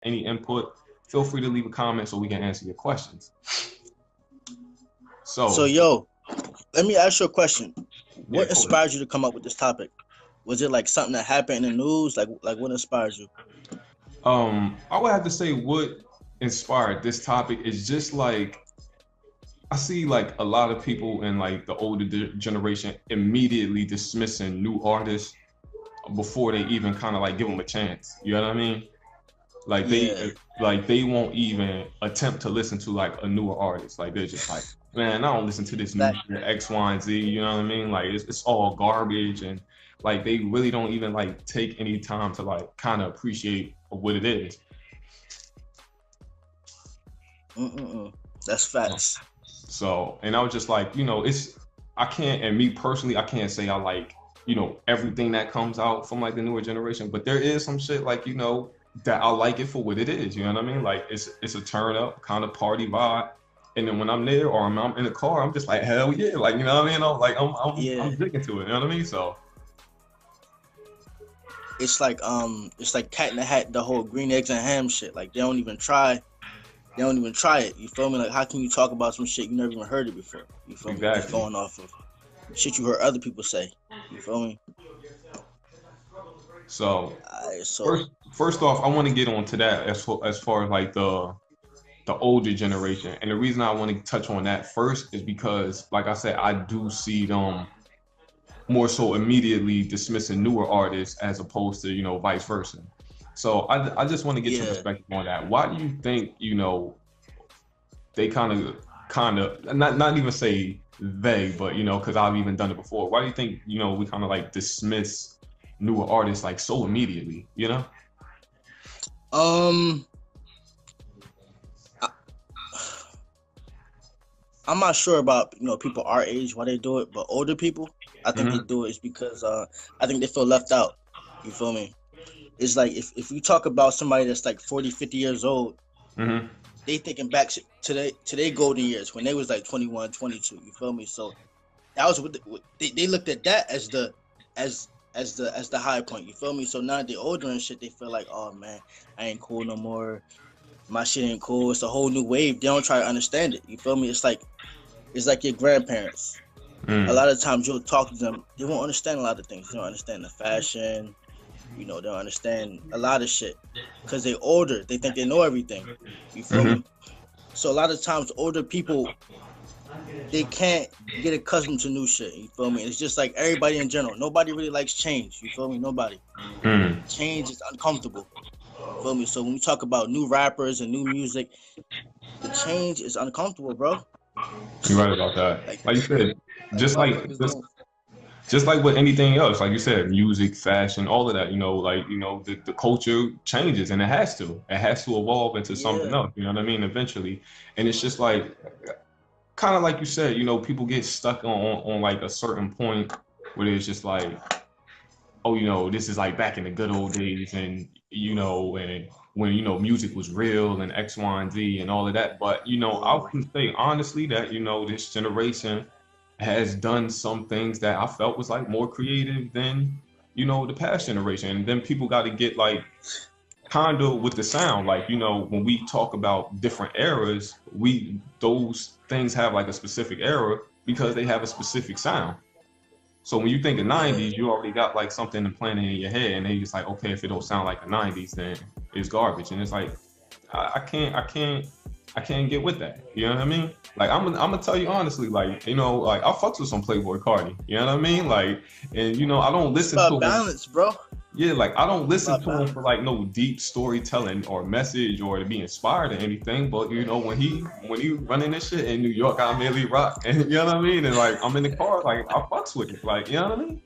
any input, feel free to leave a comment so we can answer your questions. So yo, let me ask you a question. What Yeah, inspired you to come up with this topic? Was it like something that happened in the news? Like what inspired you? I would have to say what inspired this topic is just like I see like a lot of people in like the older generation immediately dismissing new artists before they even kind of like give them a chance. You know what I mean? Like Yeah. they won't even attempt to listen to like a newer artist. Like they're just like, man, I don't listen to this new That shit, X, Y, and Z. You know what I mean? Like it's all garbage, and like they really don't even like take any time to like kind of appreciate what it is. That's facts. So, and I was just like, I can't, and me personally, I can't say I like, everything that comes out from like the newer generation, but there is some shit like, that I like it for what it is. You know what I mean? Like it's a turn up kind of party vibe. And then when I'm there or I'm in the car, I'm just like, hell yeah. Like, you know what I mean? I'm digging to it. You know what I mean? So it's like Cat in the Hat, the whole green eggs and ham shit. Like they don't even try it. You feel me? Like how can you talk about some shit you never even heard it before? You feel me? Just going off of shit you heard other people say. You feel me? So first off, I want to get onto that as far as like the older generation, and the reason I want to touch on that first is because, like I said, I do see them more so immediately dismissing newer artists as opposed to vice versa. So I just want to get your perspective on that. Why do you think they kind of not even say they, but because I've even done it before. Why do you think we kind of like dismiss newer artists like so immediately? I'm not sure about people our age why they do it, but older people, I think they do it is because I think they feel left out. You feel me? It's like if you talk about somebody that's like 40, 50 years old, they thinking back to their golden years when they was like 21, 22. You feel me? So that was what they looked at that as the high point. You feel me? So now they're older and shit, they feel like, oh man, I ain't cool no more. My shit ain't cool. It's a whole new wave. They don't try to understand it. You feel me? It's like your grandparents. A lot of times you'll talk to them, they won't understand a lot of things. They don't understand the fashion. They don't understand a lot of shit because they're older. They think they know everything. You feel me? So a lot of times older people, they can't get accustomed to new shit. You feel me? It's just like everybody in general. Nobody really likes change. You feel me? Nobody. Change is uncomfortable. You feel me? So when we talk about new rappers and new music, the change is uncomfortable, bro. You're right about that. Like you said, just like with anything else, like you said, music, fashion, all of that, the culture changes, and it has to evolve into something else, you know what I mean, eventually. And it's just like, kind of like you said, people get stuck on like a certain point where it's just like, oh, this is like back in the good old days, and and when music was real and X, Y, and Z and all of that. But I can say honestly that this generation has done some things that I felt was like more creative than the past generation. And then people got to get like kind of with the sound, like when we talk about different eras, those things have like a specific era because they have a specific sound. So when you think of 90s, you already got like something implanted in your head, and then you're just like, okay, if it don't sound like the 90s, then it's garbage. And it's like, I can't get with that. You know what I mean? Like I'm gonna tell you honestly, like like I fucks with some Playboy Cardi. You know what I mean? Like, and I don't listen to balance, bro. Yeah, like I don't listen to him for like no deep storytelling or message or to be inspired or anything. But when he running this shit in New York, I immediately rock. And you know what I mean? And like I'm in the car, like I fucks with it. Like, you know what I mean?